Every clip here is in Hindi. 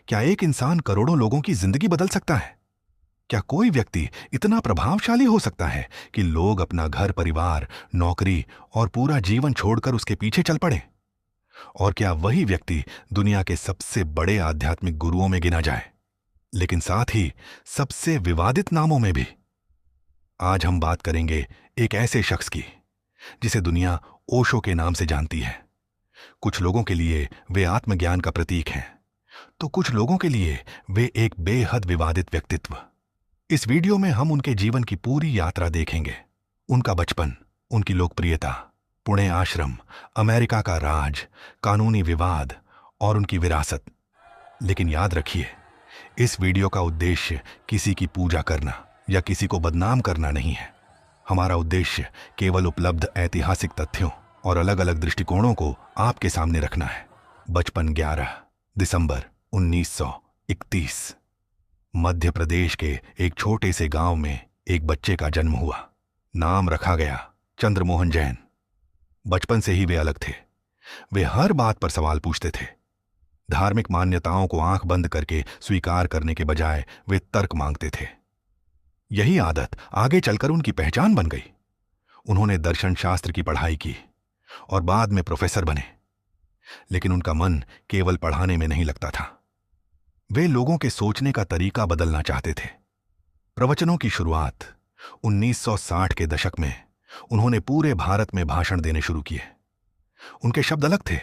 क्या एक इंसान करोड़ों लोगों की जिंदगी बदल सकता है? क्या कोई व्यक्ति इतना प्रभावशाली हो सकता है कि लोग अपना घर परिवार, नौकरी और पूरा जीवन छोड़कर उसके पीछे चल पड़े? और क्या वही व्यक्ति दुनिया के सबसे बड़े आध्यात्मिक गुरुओं में गिना जाए, लेकिन साथ ही सबसे विवादित नामों में भी? आज हम बात करेंगे एक ऐसे शख्स की जिसे दुनिया ओशो के नाम से जानती है। कुछ लोगों के लिए वे आत्मज्ञान का प्रतीक हैं, तो कुछ लोगों के लिए वे एक बेहद विवादित व्यक्तित्व। इस वीडियो में हम उनके जीवन की पूरी यात्रा देखेंगे। उनका बचपन, उनकी लोकप्रियता, पुणे आश्रम, अमेरिका का राज, कानूनी विवाद और उनकी विरासत। लेकिन याद रखिए, इस वीडियो का उद्देश्य किसी की पूजा करना या किसी को बदनाम करना नहीं है। हमारा उद्देश्य केवल उपलब्ध ऐतिहासिक तथ्यों और अलग अलग दृष्टिकोणों को आपके सामने रखना है। बचपन 11 दिसंबर 1931। मध्य प्रदेश के एक छोटे से गांव में एक बच्चे का जन्म हुआ। नाम रखा गया चंद्रमोहन जैन। बचपन से ही वे अलग थे। वे हर बात पर सवाल पूछते थे। धार्मिक मान्यताओं को आंख बंद करके स्वीकार करने के बजाय वे तर्क मांगते थे। यही आदत आगे चलकर उनकी पहचान बन गई। उन्होंने दर्शन शास्त्र की पढ़ाई की और बाद में प्रोफेसर बने। लेकिन उनका मन केवल पढ़ाने में नहीं लगता था। वे लोगों के सोचने का तरीका बदलना चाहते थे। प्रवचनों की शुरुआत 1960 के दशक में उन्होंने पूरे भारत में भाषण देने शुरू किए। उनके शब्द अलग थे।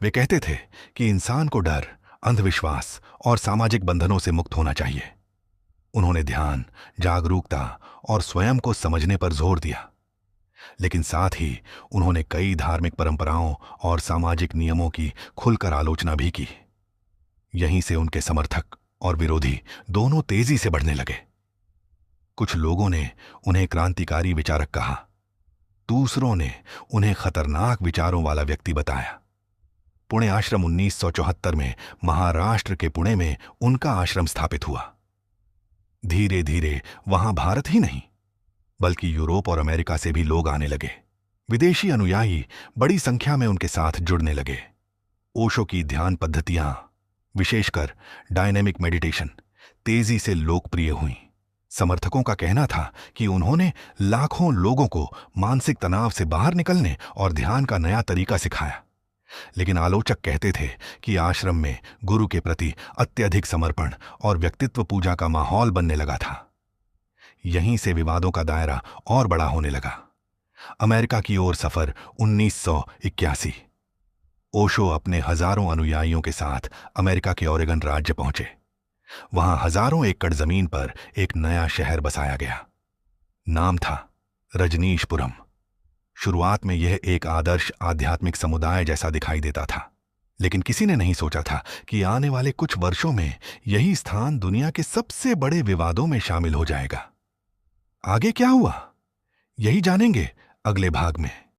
वे कहते थे कि इंसान को डर, अंधविश्वास और सामाजिक बंधनों से मुक्त होना चाहिए। उन्होंने ध्यान, जागरूकता और स्वयं को समझने पर जोर दिया। लेकिन साथ ही उन्होंने कई धार्मिक परंपराओं और सामाजिक नियमों की खुलकर आलोचना भी की। यहीं से उनके समर्थक और विरोधी दोनों तेजी से बढ़ने लगे। कुछ लोगों ने उन्हें क्रांतिकारी विचारक कहा, दूसरों ने उन्हें खतरनाक विचारों वाला व्यक्ति बताया। पुणे आश्रम 1974 में महाराष्ट्र के पुणे में उनका आश्रम स्थापित हुआ। धीरे धीरे वहां भारत ही नहीं बल्कि यूरोप और अमेरिका से भी लोग आने लगे। विदेशी अनुयायी बड़ी संख्या में उनके साथ जुड़ने लगे। ओशो की ध्यान पद्धतियां, विशेषकर डायनेमिक मेडिटेशन, तेजी से लोकप्रिय हुई। समर्थकों का कहना था कि उन्होंने लाखों लोगों को मानसिक तनाव से बाहर निकलने और ध्यान का नया तरीका सिखाया। लेकिन आलोचक कहते थे कि आश्रम में गुरु के प्रति अत्यधिक समर्पण और व्यक्तित्व पूजा का माहौल बनने लगा था। यहीं से विवादों का दायरा और बड़ा होने लगा। अमेरिका की ओर सफर 1981। ओशो अपने हजारों अनुयायियों के साथ अमेरिका के ओरेगन राज्य पहुंचे। वहां हजारों एकड़ जमीन पर एक नया शहर बसाया गया। नाम था रजनीशपुरम। शुरुआत में यह एक आदर्श आध्यात्मिक समुदाय जैसा दिखाई देता था, लेकिन किसी ने नहीं सोचा था कि आने वाले कुछ वर्षों में यही स्थान दुनिया के सबसे बड़े विवादों में शामिल हो जाएगा। आगे क्या हुआ, यही जानेंगे अगले भाग में।